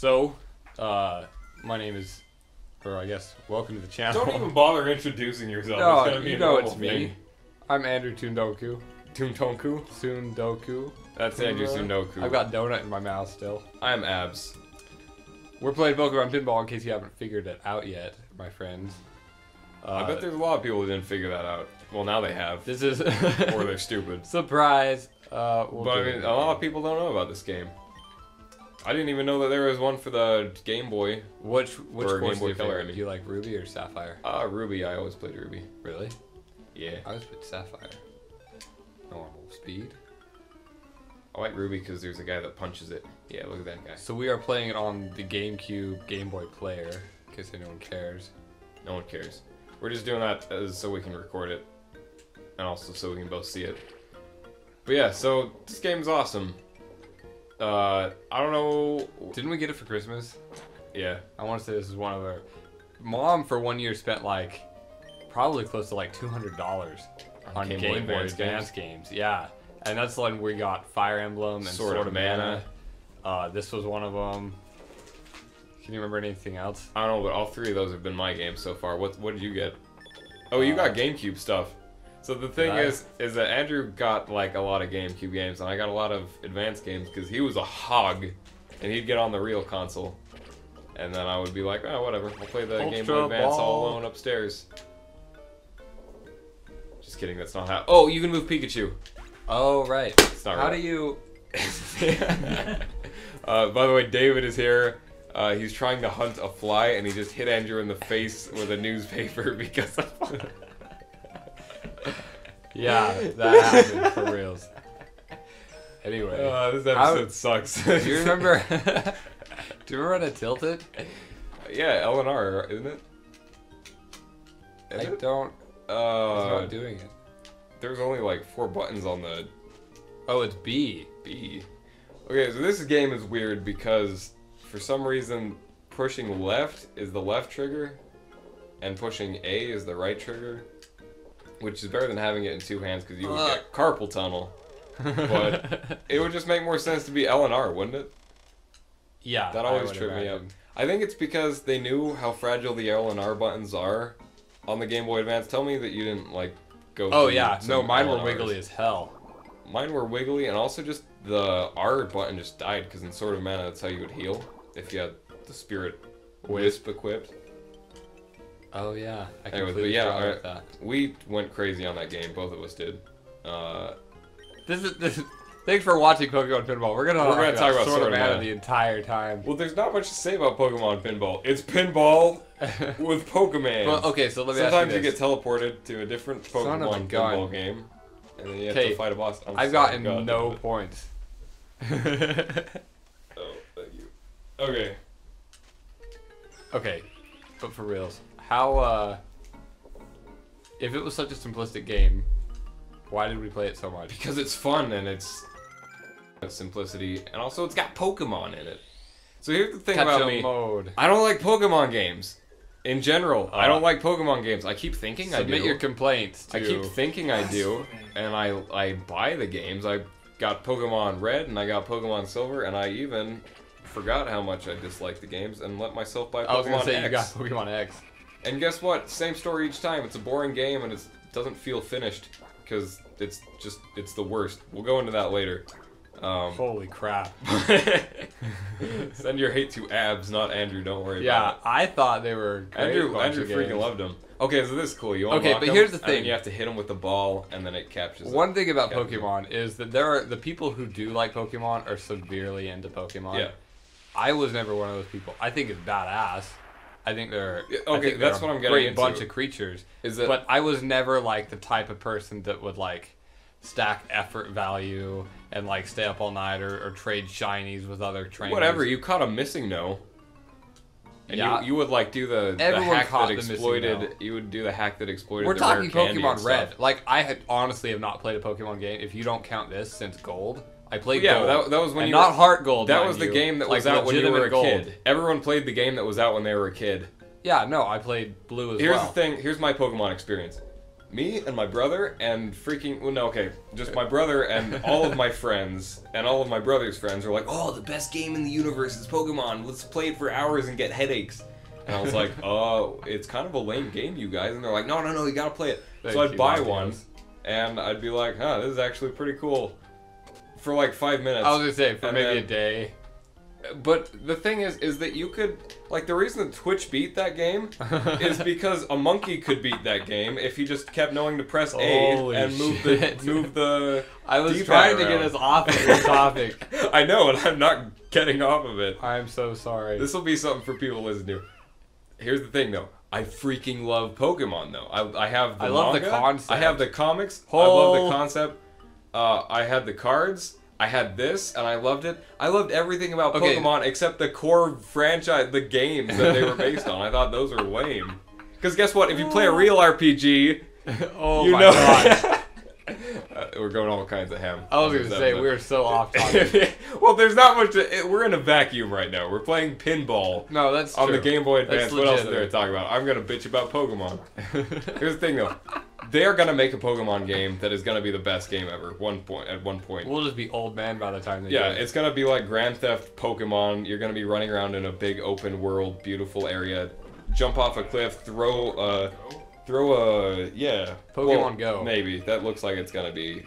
So, my name is, or I guess, welcome to the channel. Don't even bother introducing yourself. No, it's gonna be you a know normal it's me. thing. I'm Andrew Tundoku. Toontonku? Sundoku. That's Andrew Sundoku. I've got donut in my mouth still. I'm Abs. We're playing Pokemon Pinball in case you haven't figured it out yet, my friends. I bet there's a lot of people who didn't figure that out. Well, now they have. This is... Or they're stupid. Surprise! But I mean, a lot of people don't know about this game. I didn't even know that there was one for the Game Boy. Which Or course Game Boy do you Color, favor? I mean. Do you like Ruby or Sapphire? Ruby. I always played Ruby. Really? Yeah. I always played Sapphire. Normal speed. I like Ruby because there's a guy that punches it. Yeah, look at that guy. So we are playing it on the GameCube Game Boy player, in case anyone cares. No one cares. We're just doing that so we can record it. And also so we can both see it. But yeah, so this game's awesome. I don't know. Didn't we get it for Christmas? Yeah. I want to say this is one of our... Mom, for 1 year, spent like... Probably close to like $200 on Game Boy Advance games. Yeah. And that's when we got Fire Emblem and Sword of Mana. This was one of them. Can you remember anything else? I don't know, but all three of those have been my games so far. What did you get? Oh, you got GameCube stuff. So the thing is that Andrew got like a lot of GameCube games, and I got a lot of advanced games because he was a hog, and he'd get on the real console, and then I would be like, oh, whatever, I'll play the Game Boy Advance all alone upstairs. Just kidding, that's not how. Oh, you can move Pikachu. Oh, right. It's not How right. do you... By the way, David is here. He's trying to hunt a fly, and he just hit Andrew in the face with a newspaper because of... Yeah, that happened for reals. Anyway. This episode sucks. Do you remember... Do you remember how to tilt it? Yeah, L and R, isn't it? I don't... It's not doing it. There's only like 4 buttons on the Oh, it's B. B. Okay, so this game is weird because for some reason pushing left is the left trigger and pushing A is the right trigger, which is better than having it in 2 hands because you would get carpal tunnel. But it would just make more sense to be L and R, wouldn't it? Yeah. That always tripped me up. I think it's because they knew how fragile the L and R buttons are on the Game Boy Advance. Tell me that you didn't like go Oh through yeah, no, some mine L were and Rs. wiggly as hell. Mine were wiggly, and also just the R button just died because in Sword of Mana that's how you would heal if you had the Spirit Wisp equipped. Oh yeah, I Anyways, completely but yeah, forgot about that. we went crazy on that game. Both of us did. This is. Thanks for watching Pokemon Pinball. We're gonna talk about Sword of Mana the entire time. Well, there's not much to say about Pokemon Pinball. It's pinball with Pokemon. Well, okay, so let me ask Sometimes you you this. get teleported to a different Son of a Pokemon gun. Pinball game, and then you have to fight a boss. I've gotten no points. Oh, thank you. Okay. Okay, but for reals, how, if it was such a simplistic game, why did we play it so much? Because it's fun and it's simplicity, and also it's got Pokemon in it. So here's the thing about me. Mode. I don't like Pokemon games. In general, I don't like Pokemon games. I keep thinking I do. Submit your complaints to... I keep thinking I do, and I buy the games. I got Pokemon Red and I got Pokemon Silver, and I even forgot how much I disliked the games and let myself buy Pokemon X. I was gonna say you got Pokemon X. And guess what? Same story each time. It's a boring game and it doesn't feel finished because it's the worst. We'll go into that later. Holy crap. Send your hate to Abs, not Andrew. Don't worry about it. Yeah, I thought they were great. Andrew freaking loved them. Okay, so this is cool. You unlock but them, here's the and then thing. you have to hit them with the ball, and then it captures them. One thing about Pokemon is that there are the people who do like Pokemon are severely into Pokemon. Yeah. I was never one of those people. I think it's badass. I think they're that's what I'm getting great into. Bunch of creatures. But I was never like the type of person that would like stack effort value and like stay up all night or trade shinies with other trainers. Whatever, you caught a missing no. And yeah. you would like do the hack that exploited. You would do the hack that exploited. We're the talking rare candy Pokemon and Red. stuff. Like I honestly have not played a Pokemon game. If you don't count this since Gold, I played Yeah, Gold. that was when and you not were, Heart Gold. That mind was the you. game that Like was out when you were a legitimate kid. Gold. Everyone played the game that was out when they were a kid. Yeah, no, I played Blue as Here's well. the thing. Here's my Pokemon experience. me and my brother and freaking, well, no, okay, just my brother and all of my friends and all of my brother's friends were like, oh, the best game in the universe is Pokemon. Let's play it for hours and get headaches. And I was like, oh, it's kind of a lame game, you guys. And they're like, no, you gotta play it. So I'd buy one, and I'd be like, huh, this is actually pretty cool. For like 5 minutes. I was gonna say, for maybe a day. But the thing is that you could, like, the reason that Twitch beat that game is because a monkey could beat that game if he just kept knowing to press A and move the I was trying to get us off of this topic. I know, and I'm not getting off of it. I'm so sorry. This will be something for people to listen to. Here's the thing, though. I freaking love Pokemon, though. I have the love manga, the concept. I have the comics. I love the concept. I had the cards. I had this, and I loved it. I loved everything about Pokemon except the core franchise, the games that they were based on. I thought those are lame. Because guess what? If you play a real RPG, oh my god. We're going all kinds of ham. I was going to say, we're so off topic. Well, there's not much to... We're in a vacuum right now. We're playing pinball. No, that's on true. the Game Boy Advance. What else is there to talk about? I'm going to bitch about Pokemon. Here's the thing, though. They are going to make a Pokemon game that is going to be the best game ever at one point. We'll just be old men by the time they do it. It's going to be like Grand Theft Pokemon. You're going to be running around in a big open world, beautiful area. Jump off a cliff, throw a... Pokemon Go. Maybe. That looks like it's going to be...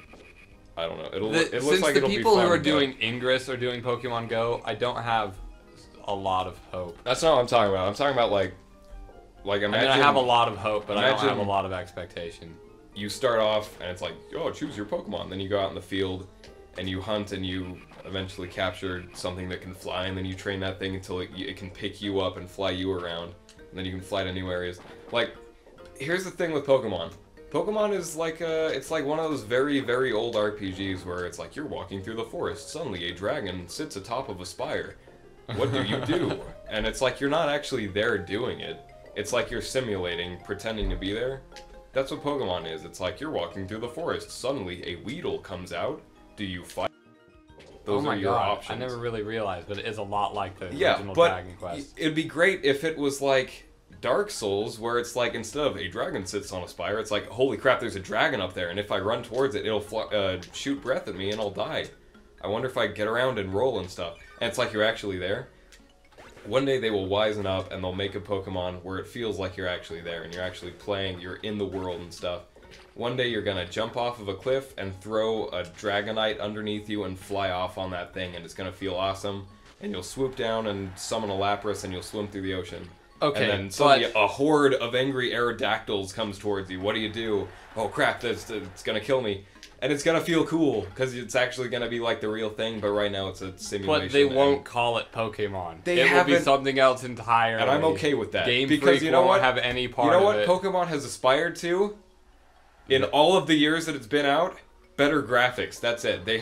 I don't know. It looks like it'll be fun. Since the people who are doing Ingress are doing Pokemon Go, I don't have a lot of hope. That's not what I'm talking about. I'm talking about like imagine. I have a lot of hope, but I don't have a lot of expectation. You start off and it's like, oh, choose your Pokemon. Then you go out in the field and you hunt and you eventually capture something that can fly, and then you train that thing until it can pick you up and fly you around, and then you can fly to new areas. Like, here's the thing with Pokemon. Pokemon is like it's like one of those very, very old RPGs where it's like you're walking through the forest. Suddenly a dragon sits atop of a spire. What do you do? And it's like you're not actually there doing it. It's like you're simulating, pretending to be there. That's what Pokemon is. It's like you're walking through the forest. Suddenly a Weedle comes out. Do you fight? Those are your options. I never really realized, but it is a lot like the original Dragon Quest. It'd be great if it was like Dark Souls, where it's like instead of a dragon sits on a spire, it's like, holy crap, there's a dragon up there, and if I run towards it, it'll shoot breath at me and I'll die. I wonder if I get around and roll and stuff. And it's like you're actually there. One day they will wisen up and they'll make a Pokemon where it feels like you're actually there and you're actually playing, you're in the world and stuff. One day you're gonna jump off of a cliff and throw a Dragonite underneath you and fly off on that thing, and it's gonna feel awesome. And you'll swoop down and summon a Lapras and you'll swim through the ocean. Okay, and then suddenly a horde of angry Aerodactyls comes towards you. What do? Oh crap, it's gonna kill me. And it's gonna feel cool, because it's actually gonna be like the real thing, but right now it's a simulation. But they won't call it Pokemon. It will be something else entirely. And I'm okay with that. Game Freak won't have any part of it. You know what Pokemon has aspired to? In all of the years that it's been out? Better graphics. That's it. They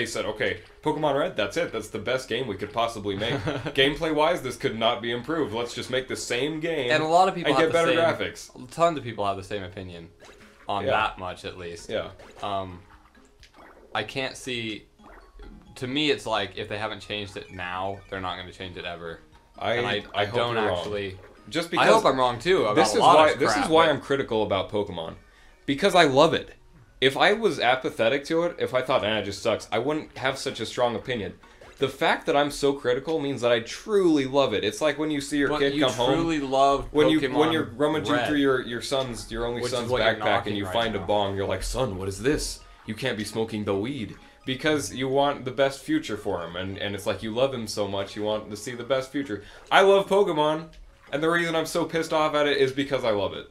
said, okay, Pokemon Red, that's it. That's the best game we could possibly make. Gameplay-wise, this could not be improved. Let's just make the same game and a lot of people and get better graphics. Tons of people have the same opinion on that much, at least. Yeah. I can't see... To me, it's like, if they haven't changed it now, they're not going to change it ever. I hope don't you're actually... Wrong. Just because... I hope I'm wrong, too. This is why I'm critical about Pokemon. Because I love it. If I was apathetic to it, if I thought, it just sucks, I wouldn't have such a strong opinion. The fact that I'm so critical means that I truly love it. It's like when you see your kid come home. You truly love Pokemon when you're rummaging Red, through your only son's backpack and you find a bong, you're like, son, what is this? You can't be smoking the weed. Because you want the best future for him, and it's like you love him so much, you want to see the best future. I love Pokemon, and the reason I'm so pissed off at it is because I love it.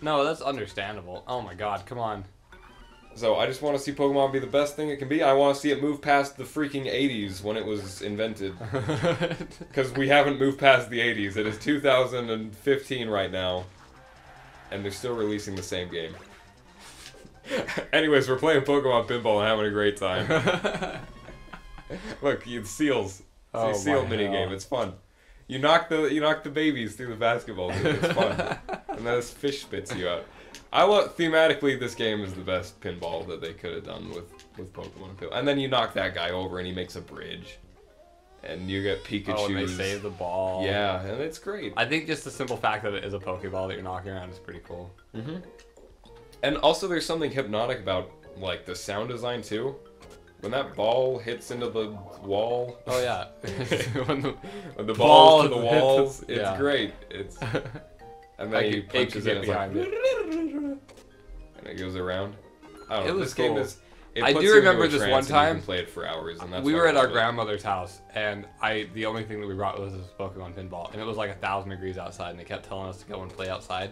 No, that's understandable. Oh my god, come on. So I just want to see Pokemon be the best thing it can be. I want to see it move past the freaking 80s when it was invented. Because we haven't moved past the 80s. It is 2015 right now. And they're still releasing the same game. Anyways, we're playing Pokemon Pinball and having a great time. Look, it's Seals. It's a Seal minigame. It's fun. You knock the babies through the basketball. It's fun. And then this fish spits you out. Thematically, this game is the best pinball that they could have done with Pokemon Pinball. And then you knock that guy over and he makes a bridge. And you get Pikachu. Oh, and they save the ball. Yeah, and it's great. I think just the simple fact that it is a Pokeball that you're knocking around is pretty cool. Mm-hmm. And also, there's something hypnotic about like the sound design too. When that ball hits into the wall. Oh yeah. when the ball to the walls, yeah. it's great. It's and then he punches it behind it, and it goes around. I don't know. This game is. I do remember this one time. You can play it for hours, and that's we were at our grandmother's house, and the only thing that we brought was this Pokemon Pinball, and it was like 1,000 degrees outside, and they kept telling us to go and play outside,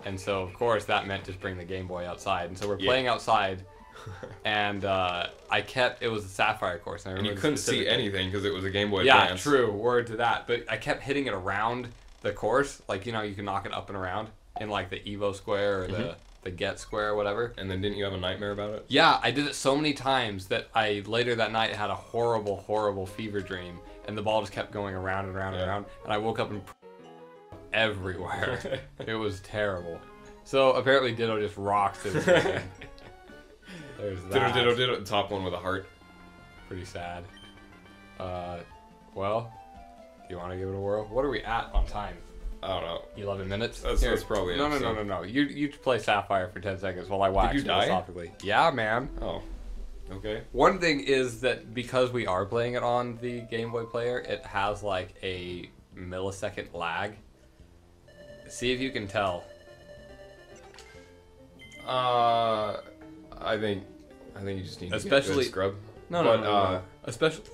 and so of course that meant just bring the Game Boy outside, and so we're playing outside, and it was a Sapphire course, and you couldn't see anything because it was a Game Boy Yeah, Advance. true, word to that, but I kept hitting it around the course, like you can knock it up and around in like the Evo Square or the Get Square or whatever. And then didn't you have a nightmare about it? Yeah, I did it so many times that I later that night had a horrible, horrible fever dream, and the ball just kept going around and around and around, and I woke up and everywhere. It was terrible. So apparently Ditto just rocks this game. There's that. Ditto, top one with a heart. Pretty sad. Well, do you want to give it a whirl? What are we at on time? I don't know. 11 minutes? That's probably No. You play Sapphire for 10 seconds while I wax. Did you die? Philosophically. Yeah, man. Oh. Okay. One thing is that because we are playing it on the Game Boy player, it has like a millisecond lag. See if you can tell. I think you just need to get Especially good scrub. No. Especially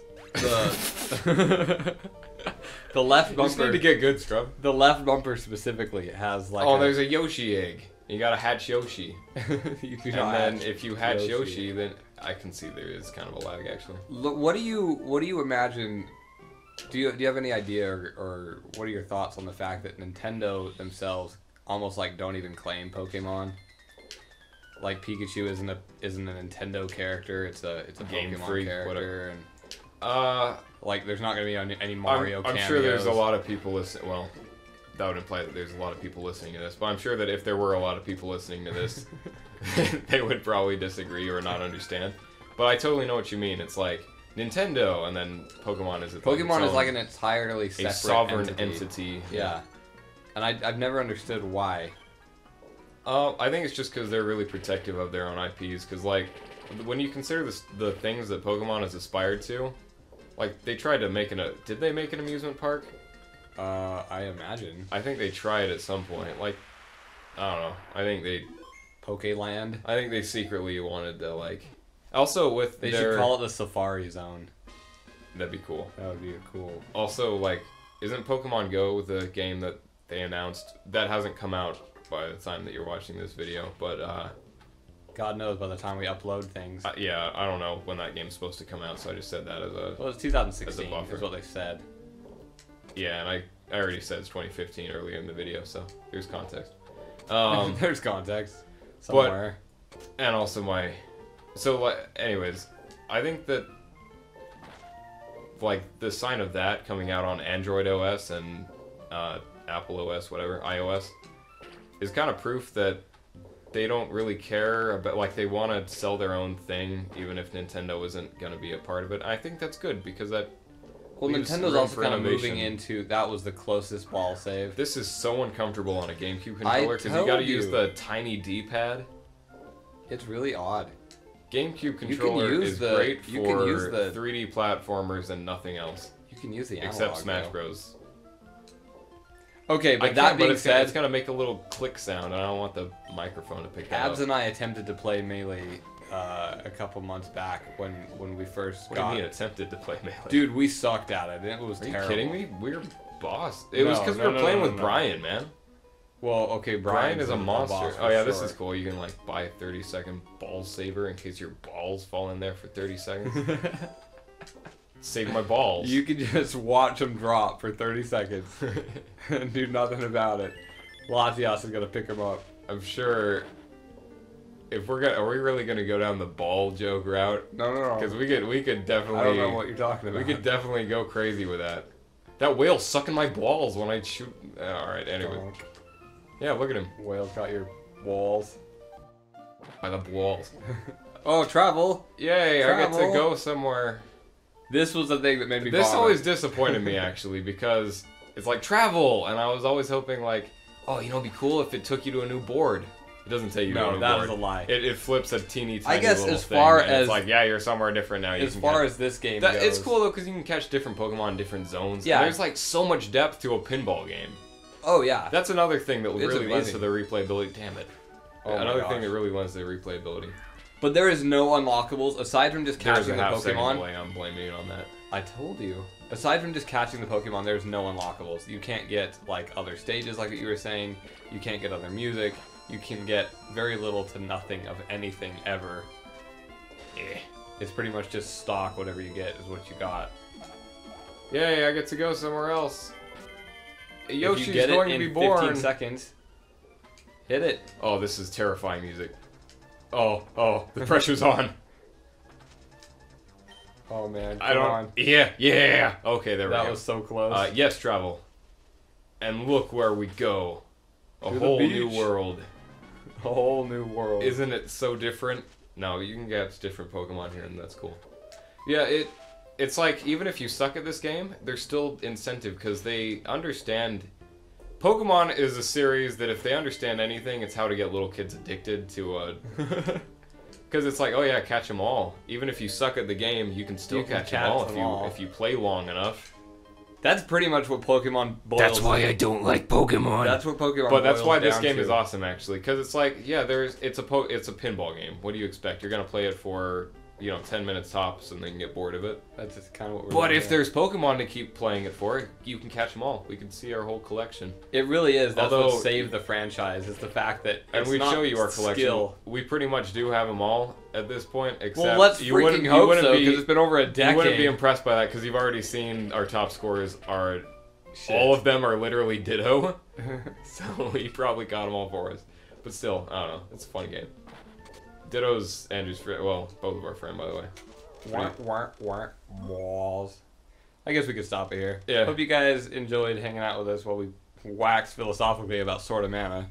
the left bumper. You just need to get good scrub. The left bumper specifically has like. Oh, there's a Yoshi egg. You gotta hatch Yoshi. You and then if you hatch Yoshi, then I can see there is kind of a lag actually. Look, what do you imagine? Do you have any idea or what are your thoughts on the fact that Nintendo themselves almost like don't even claim Pokemon? Like Pikachu isn't a Nintendo character. It's a Game Pokemon Freak, character. whatever. And like there's not gonna be any Mario. I'm sure there's a lot of people listening. Well, that would imply that there's a lot of people listening to this. But I'm sure that if there were a lot of people listening to this, they would probably disagree or not understand. But I totally know what you mean. It's like Nintendo, and then Pokemon is Pokemon is like an entirely separate sovereign entity. Yeah. And I've never understood why. I think it's just because they're really protective of their own IPs. Because, like, when you consider the things that Pokemon has aspired to, like, they tried to make did they make an amusement park? I imagine. I think they tried at some point. Like, I don't know. I think Pokeland? I think they secretly wanted to, like... Also, with They should call it the Safari Zone. That'd be cool. That would be cool. Also, like, isn't Pokemon Go the game that they announced? That hasn't come out by the time that you're watching this video, but God knows by the time we upload things. Yeah, I don't know when that game's supposed to come out, so I just said that as a... Well, it's 2016 as a buffer. is what they said. Yeah, and I already said it's 2015 earlier in the video, so there's context. There's context somewhere. And also anyways, I think that like the sign of that coming out on Android OS and Apple OS, whatever, iOS, is kind of proof that they don't really care about, like, they want to sell their own thing even if Nintendo isn't going to be a part of it. I think that's good because that... Well, Nintendo's also kind of moving into... That was the closest ball save. This is so uncomfortable on a GameCube controller because you got to use the tiny D-pad. It's really odd. GameCube controller is great for 3D platformers and nothing else. You can use the analog, except Smash Bros. Okay, but that being said... It's going to make a little click sound, and I don't want the microphone to pick that up. Abs and I attempted to play Melee a couple months back when we first got... What do you mean attempted to play Melee? Dude, we sucked at it. It was terrible. Are you kidding me? We're boss. It was because we were playing with Brian, man. Well, okay, Brian is a monster. Oh yeah, this is cool. You can like buy a 30-second ball saver in case your balls fall in there for 30 seconds. Save my balls. You can just watch them drop for 30 seconds and do nothing about it. Latias is gonna pick them up. I'm sure. If are we really gonna go down the ball joke route? No. Because we could definitely. I don't know what you're talking about. We could definitely go crazy with that. That whale's sucking my balls when I shoot. All right. Anyway. Yeah, look at him. Whale's got your walls. By the balls. Oh, travel! Yay! Travel. I get to go somewhere. This was the thing that made me. This always disappointed me actually because it's like travel, and I was always hoping like, oh, it'd be cool if it took you to a new board. It doesn't tell you No, to that board. is a lie. It flips a teeny tiny I guess little as thing, far and as it's like, yeah, you're somewhere different now. As far as this game goes, it's cool though because you can catch different Pokemon in different zones. Yeah. And there's like so much depth to a pinball game. Oh yeah. That's another thing that It's really lends to amazing. the replayability. Damn it. Oh my Another gosh. thing that really lends to the replayability. But there is no unlockables aside from just There's catching a the half second Pokemon. delay. I'm blaming it on that. I told you. Aside from just catching the Pokemon, there's no unlockables. You can't get like other stages, like what you were saying. You can't get other music. You can get very little to nothing of anything ever. It's pretty much just stock. Whatever you get is what you got. Yay! I get to go somewhere else. If you Yoshi's get going it to be in born. 15 seconds. Hit it. Oh, this is terrifying music. Oh, the pressure's on. Oh man, I don't. Yeah. Okay, there we go. That was so close. Yes, travel. And look where we go. A To the whole new beach. world. A whole new world. Isn't it so different? No, you can get different Pokemon here, and that's cool. Yeah, it's like, even if you suck at this game, there's still incentive, because they understand... Pokemon is a series that if they understand anything, it's how to get little kids addicted to a... Because it's like, oh yeah, catch them all. Even if you suck at the game, you can still catch them all if you play long enough. That's pretty much what Pokemon boils. That's why I don't like Pokemon. That's what Pokemon. But that's boils why this down game to. is awesome, actually, because it's like, yeah, it's a pinball game. What do you expect? You're gonna play it for 10 minutes tops, and then get bored of it. That's just kind of what we're. But doing if there's Pokemon to keep playing it for, you can catch them all. We can see our whole collection. it really is. That's Although- what saved the franchise is the fact that And it's we not show you our collection. skill. We pretty much do have them all at this point, except Well, let's you wouldn't, freaking you hope wouldn't so be, because it's been over a decade. You wouldn't be impressed by that because you've already seen our top scores are... Shit. All of them are literally ditto. So he probably got them all for us. But still, I don't know. It's a fun game. Ditto's Andrew's friend. Well, both of our friend, by the way. Walls. I guess we could stop it here. Yeah. Hope you guys enjoyed hanging out with us while we wax philosophically about Sword of Mana.